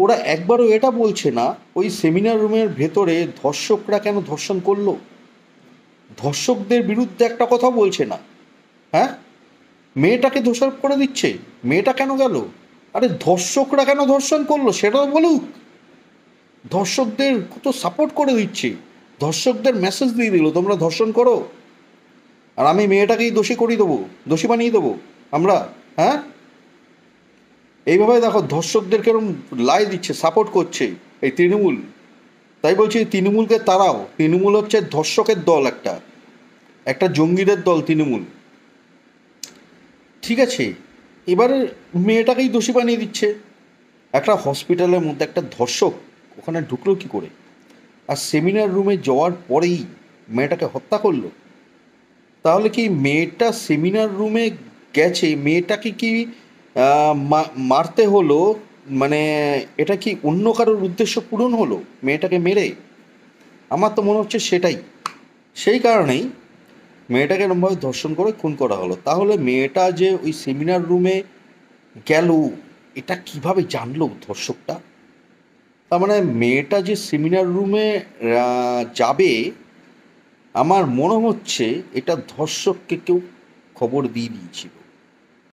ওরা একবারও এটা বলছে না ওই সেমিনার রুমের ভেতরে ধর্ষকরা কেন ধর্ষণ করলো, ধর্ষকদের বিরুদ্ধে একটা কথা বলছে না। হ্যাঁ, মেয়েটাকে দোষারোপ করে দিচ্ছে, মেয়েটা কেন গেল, আরে ধর্ষকরা কেন ধর্ষণ করলো সেটাও বলুক। ধর্ষকদের তো সাপোর্ট করে দিচ্ছে, ধর্ষকদের মেসেজ দিয়ে দিল তোমরা ধর্ষণ করো, আর আমি মেয়েটাকেই দোষী করিয়ে দেবো, দোষী বানিয়ে দেবো আমরা। হ্যাঁ, এইভাবে দেখো ধর্ষকদের কেরম লাই দিচ্ছে, সাপোর্ট করছে এই তৃণমূল। তাই বলছি তৃণমূলকে তারাও, তৃণমূল হচ্ছে ধর্ষকের দল, একটা একটা জঙ্গিদের দল তৃণমূল। ঠিক আছে, এবারে মেয়েটাকেই দোষী বানিয়ে দিচ্ছে। একটা হসপিটালের মধ্যে একটা ধর্ষক ওখানে ঢুকলো কী করে, আর সেমিনার রুমে যাওয়ার পরেই মেয়েটাকে হত্যা করলো। তাহলে কি মেয়েটা সেমিনার রুমে গেছে, মেয়েটাকে কি মারতে হলো, মানে এটা কি অন্য কারোর উদ্দেশ্য পূরণ হলো মেয়েটাকে মেরে? আমার তো মনে হচ্ছে সেটাই, সেই কারণেই মেয়েটাকে এরমভাবে ধর্ষণ করে খুন করা হলো। তাহলে মেয়েটা যে ওই সেমিনার রুমে গেল, এটা কিভাবে জানলো ধর্ষকটা? তার মানে মেয়েটা যে সেমিনার রুমে যাবে, আমার মনে হচ্ছে এটা ধর্ষককে কেউ খবর দিয়ে দিয়েছিল।